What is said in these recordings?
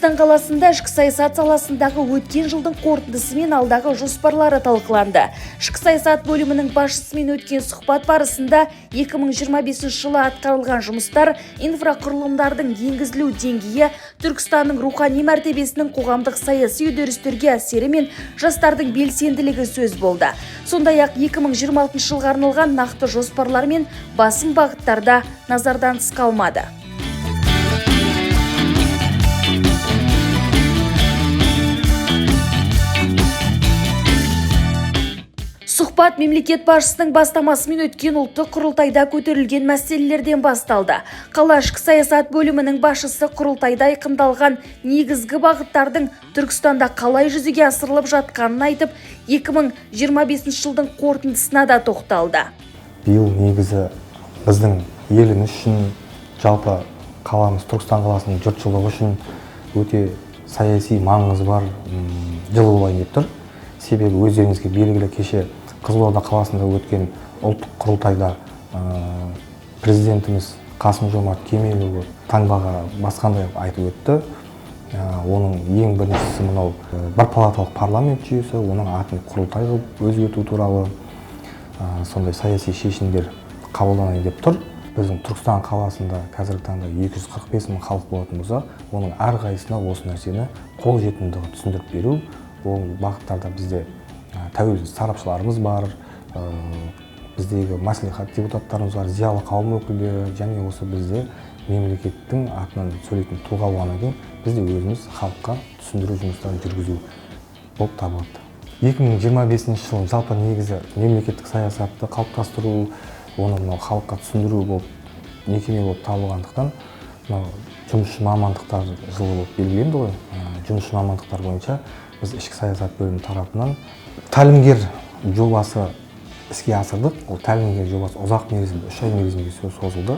Түркістан қаласында ішкі саясат саласындағы өткен жылдың қорытындысы мен алдағы жоспарлары талқыланды. Ішкі саясат бөлімінің басшысымен өткен сұхбат барысында 2025 жылы атқарылған жұмыстар, инфрақұрылымдардың енгізілу деңгейі, Түркістанның рухани мәртебесінің қоғамдық саяси үдерістерге әсері мен жастардың белсенділігі сөз болды. Сондай-ақ 2026 жылға арналған нақты жоспарлар мен басым бағыттарда назардан тыс қалмады. Сұхбат мемлекет басшысының бастамасымен өткен ұлттық құрылтайда көтерілген мәселелерден басталды. Қала ішкі саясат бөлімінің басшысы құрылтайда айқындалған негізгі бағыттардың Түркістанда қалай жүзеге асырылып жатқанын айтып, 2025 жылдың қорытындысына да тоқталды. Биыл негізі біздің еліміз үшін, жалпы қаламыз Түркістан қаласының жұртшылығы үшін өте саяси маңызы бар жыл болайын деп тұр. Себебі өздеріңізге белгілі, кеше Қызылорда қаласында өткен ұлттық құрылтайда президентіміз Қасым-Жомарт Кемелұлы таңбаға басқандай айтып өтті. Оның ең біріншісі мынау бір палаталық парламент жүйесі, оның атын құрылтай қылып өзгерту туралы сондай саяси шешімдер қабылданайын деп тұр. Біздің Түркістан қаласында қазіргі таңда 245 мың халық болатын болса, оның әрқайсысына осы нәрсені қолжетімдігін түсіндіріп беру. Ол бағыттарда бізде тәуелсіз сарапшыларымыз бар, біздегі мәслихат депутаттарымыз бар, зиялы қауым өкілдері, және осы бізде мемлекеттің атынан сөйлейтін тұлға болғаннан кейін бізде өзіміз халыққа түсіндіру жұмыстарын жүргізу болып табылады. 2025 жылы жалпы негізі мемлекеттік саясатты қалыптастыру, оны халыққа түсіндіру болып мекеме болып табылғандықтан, жұмысшы мамандықтар жылы болып белгіленді ғой. Жұмысшы мамандықтар бойынша біз ішкі саясат бөлімі тарапынан тәлімгер жобасы іске асырдық. Ол тәлімгер жобасы ұзақ мерзімді, 3 ай мерзімге созылды.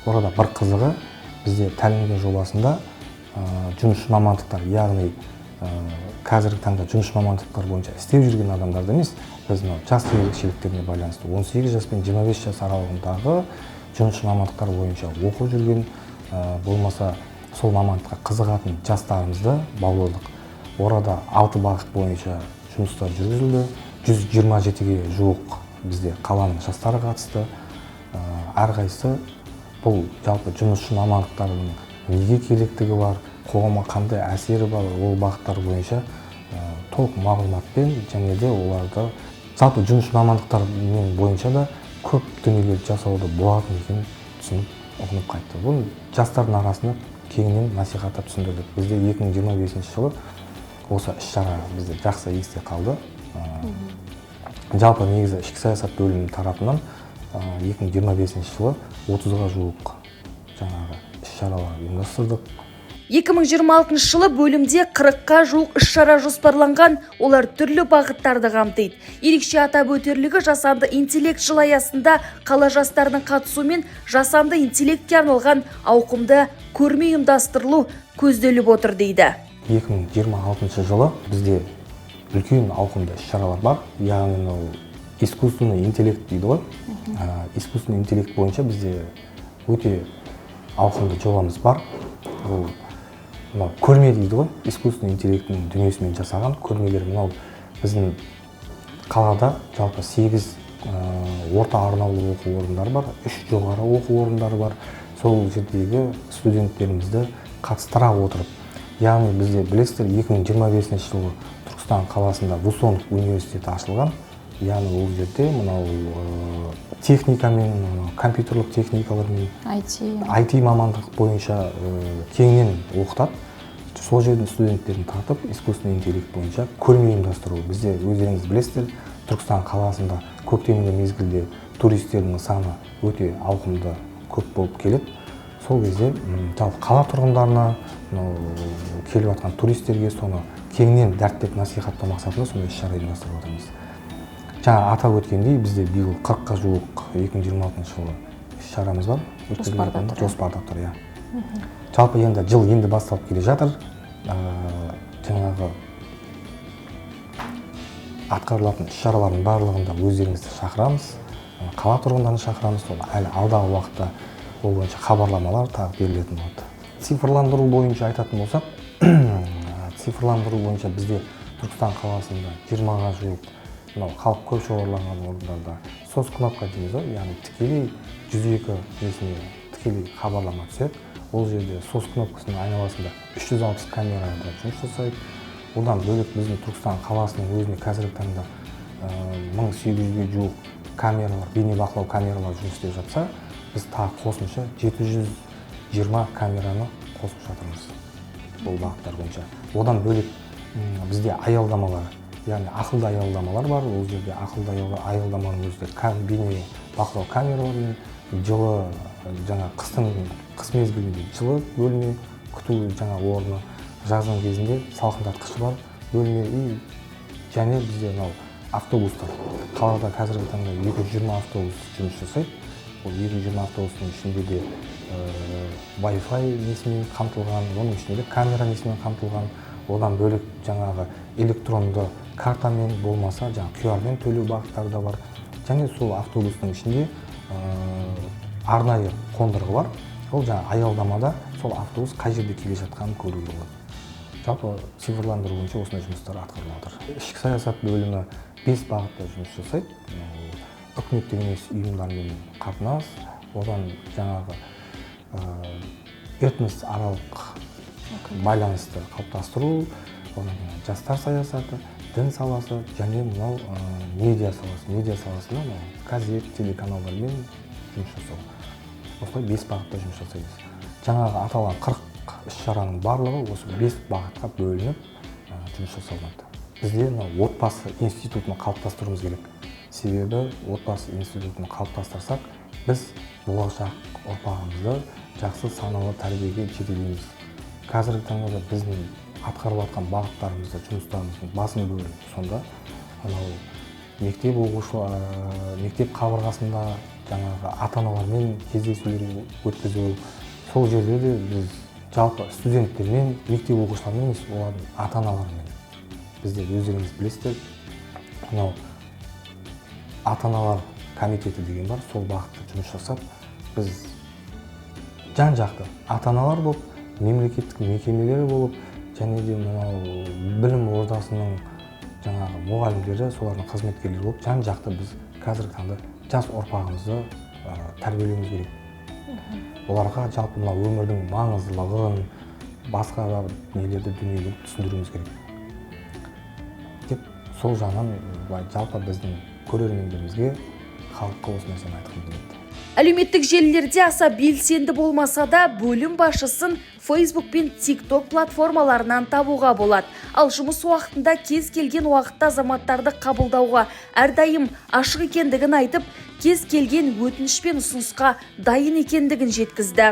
Орада бір қызығы, бізде тәлімгер жобасында жұмысшы мамандықтар, яғни қазіргі таңда жұмысшы мамандықтар бойынша істеп жүрген адамдарды емес, біз жас ерекшеліктеріне байланысты 18 жас пен 25 жас аралығындағы жұмысшы мамандықтар бойынша оқып жүрген, болмаса сол мамандыққа қызығатын жастарымызды бауладық. Орада 6 бағыт бойынша жұмыстар жүргізілді. 127-ге жуық бізде қаланың жастары қатысты. Әрқайсысы бұл жалпы жұмысшы мамандықтарының неге керектігі бар, қоғамға қандай әсері бар, ол бағыттар бойынша толық мағлұматпен, және де оларды жалпы жұмысшы мамандықтар бойынша да көп дүниелер жасауды болатын екенін түсініп ұғынып қайтты. Бұл жастардың арасында кеңінен насихаттап түсіндірдік. Бізде 2025 жылы осы іс-шара бізде жақсы есте қалды. Жалпы негізі ішкі саясат бөлімінің тарапынан 2025 жылы 30-ға жуық жаңағы іс-шаралар ұйымдастырдық. 2026 жылы бөлімде 40-қа жуық іс-шара жоспарланған, олар түрлі бағыттарды қамтиды. Ерекше атап өтерлігі жасанды интеллект жылы аясында қала жастарының қатысуымен жасанды интеллектке арналған ауқымды көрме ұйымдастырылу көзделіп отыр дейді. 2026 жылы бізде үлкен ауқымды іс-шаралар бар. Яғни искусственный интеллект дейді ғой. Искусственный интеллект бойынша бізде өте ауқымды жобамыз бар. Ол көрме дейді ғой. Искусственный интеллектінің дүниесімен жасаған көрмелер. Мынау біздің қалада жалпы 8 орта арнаулы оқу орындары бар, 3 жоғары оқу орындары бар. Сол жердегі студенттерімізді қатыстыра отырып, яғни бізде білесіздер 2025 жылы Түркістан қаласында Вусонов университеті ашылған. Яғни ол жерде мынау техникамен, компьютерлік техникалармен, IT мамандық бойынша кеңінен оқытады. Сол жердің студенттерін тартып, искусственный интеллект бойынша көрме ұйымдастыру. Бізде өздеріңіз білесіздер, Түркістан қаласында көктемгі мезгілде туристердің саны өте ауқымды көп болып келеді. Сол кезде жалпы қала тұрғындарына, келіп жатқан туристерге соны кеңінен дәріптеп насихаттау мақсатында сондай іс-шара ұйымдастырып отырмыз. Жаңа атап өткендей, бізде биыл 40-қа жуық 2026 жылы іс-шарамыз бар. Жоспарда тұр, иә. Жалпы енді жыл енді басталып келе жатыр. Жаңағы атқарылатын іс-шаралардың барлығында өздеріңізді шақырамыз, қала тұрғындарын шақырамыз. Әлі алдағы уақытта ол бойынша хабарламалар тағы берілетін болады. Цифрландыру бойынша айтатын болсақ, цифрландыру бойынша бізде Түркістан қаласында 20-ға жуық мынау халық көп шоғырланған орындарда сос кнопка дейміз ғой, яғни тікелей 102 несіне тікелей хабарлама түседі. Ол жерде сос кнопкасының айналасында 360 камерада жұмыс жасайды. Одан бөлек біздің Түркістан қаласының өзіне қазіргі таңда 1800-ге жуық камералар, бейнебақылау камералар жұмыс істеп жатса, біз тағы қосымша 720 камераны қосып жатырмыз бұл бағыттар бойынша. Одан бөлек бізде аялдамалар, яғни ақылды аялдамалар бар. Ол жерде ақылды аялдаманың өзінде бейне бақылау камераларымен жылы, жаңа қыс мезгілінде жылы бөлме, күту жаңа орны, жаздың кезінде салқындатқышы бар бөлме, және бізде мынау автобустар. Қалада қазіргі таңда 220 автобус жұмыс жасайды. Ол 220 автобустың ішінде де Wi-Fi несімен қамтылған, оның ішінде камера несімен қамтылған. Одан бөлек жаңағы электронды картамен болмаса, жаңа QR-мен төлеу бағыттары да бар. Және сол автобустың ішінде арнайы қондырғы бар. Ол жаңа аялдамада сол автобус қай жерде келе жатқанын көруге болады. Жалпы цифрландыру бойынша осындай жұмыстар атқарылып жатыр. Ішкі саясат бөлімі 5 бағытта жұмыс жасайды. Үкіметтік емес ұйымдармен қатынас, одан жаңағы этнос аралық байланысты қалыптастыру, жастар саясаты, дін саласы және мынау медиа саласы. Медиа саласында газет, телеканалдармен жұмыс жасау. Осылай 5 бағытта жұмыс жасаймыз. Жаңағы аталған 40 іс-шараның барлығы осы 5 бағытқа бөлініп жұмыс жасалады. Бізде отбасы институтын қалыптастыруымыз керек. Себебі отбасы институтын қалыптастырсақ, біз болашақ ұрпағымызды жақсы саналы тәрбиеге жетелейміз. Қазіргі таңда біздің атқарып жатқан бағыттарымызда, жұмыстарымыздың басым бөлігі сонда. Мектеп қабырғасында жаңағы ата-аналармен кездесулер өткізу. Сол жерде де біз жалпы студенттермен, мектеп оқушылармен емес, олардың ата-аналармен. Бізде өздеріңіз білесіздер, ата-аналар комитеті деген бар, сол бағытта жұмыс жасап, біз жан-жақты ата-аналар болып, мемлекеттік мекемелері болып, және де білім ордасының жаңағы мұғалімдері, солардың қызметкерлері болып, жан-жақты біз қазіргі таңда жас ұрпағымызды тәрбиелеуіміз керек. Оларға жалпы өмірдің маңыздылығын, басқа нелерді, дүниелерді түсіндіруіміз керек. Деп сол жағынан жалпы біздің көрермендерімізге, халыққа осы нәрсені айтқым келеді. Әлеуметтік желілерде аса белсенді болмаса да, бөлім басшысын Facebook пен TikTok платформаларынан табуға болады. Ал жұмыс уақытында кез келген уақытта азаматтарды қабылдауға әрдайым ашық екендігін айтып, кез келген өтініш пен ұсынысқа дайын екендігін жеткізді.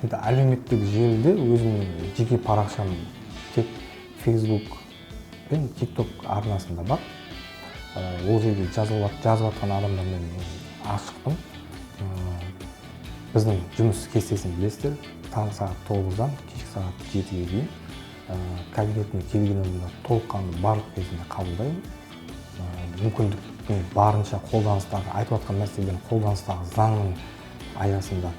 Әлеуметтік желіде өзімнің жеке парақшам тек Facebook пен TikTok арнасында бар. Ол жерде жазып жатқан адамдармен ашықпын. Біздің жұмыс кестесін білесіздер, таңғы сағат 9-дан кешкі сағат 7-ге дейін кабинетіне келген адамдар толыққанды барлық кезінде қабылдаймын. Мүмкіндіктің барынша қолданыстағы, айтып жатқан нәрселердің қолданыстағы заңның аясында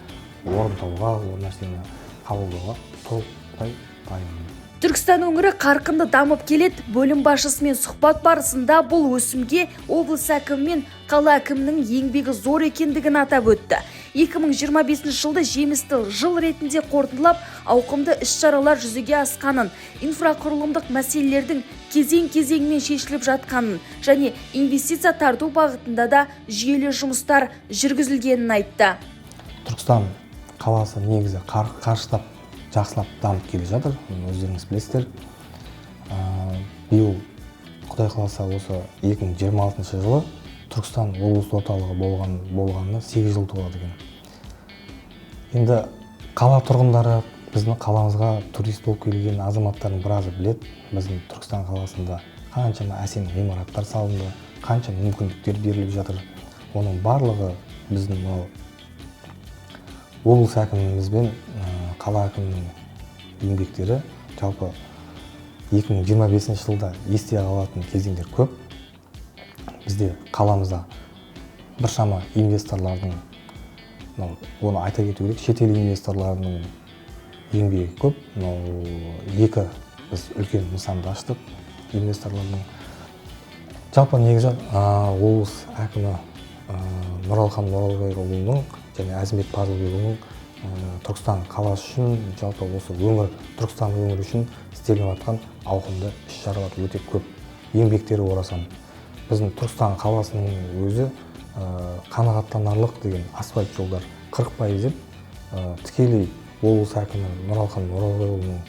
орындауға, ол нәрсені қабылдауға толықтай дайынмын. Түркістан өңірі қарқынды дамып келеді. Бөлім басшысымен сұхбат барысында бұл өсімге облыс әкімі мен қала әкімінің еңбегі зор екендігін атап өтті. 2025 жылды жемісті жыл ретінде қорытындылап, ауқымды іс-шаралар жүзеге асқанын, инфрақұрылымдық мәселелердің кезең-кезеңмен шешіліп жатқанын және инвестиция тарту бағытында да жүйелі жұмыстар жүргізілгенін айтты. Түркістан қаласы негізі қарыштап, жақсылап дамып келе жатыр, өздеріңіз білесіздер. Биыл Құдай қаласа осы 2026 жылы Түркістан облыс орталығы болғанына 8 жыл толады екен. Енді қала тұрғындары біздің қаламызға турист болып келген азаматтардың біразы біледі. Біздің Түркістан қаласында қаншама әсем ғимараттар салынды, қанша мүмкіндіктер беріліп жатыр. Оның барлығы біздің облыс әкіміміз бен қала әкімінің еңбектері. Жалпы 2025 жылда есте қалатын кезеңдер көп. Бізде қаламызда біршама инвесторлардың, оны айта кету керек, шетел инвесторларының еңбегі көп. Екі біз үлкен нысанды аштық инвесторлардың. Жалпы негізі облыс әкімі Нұралхан Нұралбайұлының және Әзімбек Пазылбекұлының Түркістан қаласы үшін, жалпы осы Түркістан өңірі үшін істеліп жатқан ауқымды іс-шаралар өте көп, еңбектері орасан. Біздің Түркістан қаласының өзі қанағаттанарлық деген асфальт жолдар 40% деп, тікелей облыс әкімі Нұралхан Нұралбайұлының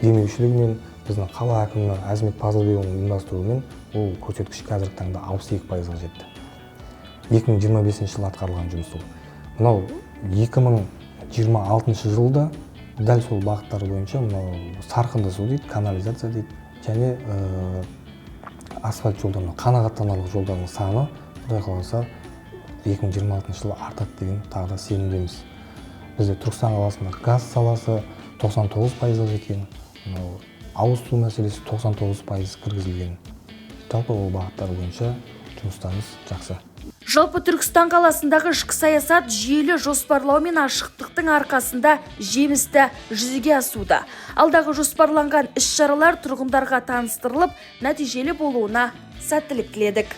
демеушілігімен, біздің қала әкімі Әзімбек Пазылбекұлының ұйымдастыруымен ол көрсеткіш қазіргі таңда 62%-ға жетті. 2025 жылы атқарылған жұмыс ол. Мынау 2026 жылда дәл сол бағыттар бойынша сарқынды су дейді, канализация дейді, және асфальт жолдарының, қанағаттанарлық жолдардың саны, Құдай қаласа, 2026 жылы артады деген тағы да сенімдеміз. Бізде Түркістан қаласында газ саласы 99%-ға жеткен, ауыз су мәселесі 99% кіргізілген. Жалпы ол бағыттар бойынша жұмыстарымыз жақсы. Жалпы Түркістан қаласындағы ішкі саясат жүйелі жоспарлау мен ашықтықтың арқасында жемісті жүзеге асуда. Алдағы жоспарланған іс-шаралар тұрғындарға таныстырылып, нәтижелі болуына сәттілік тіледік.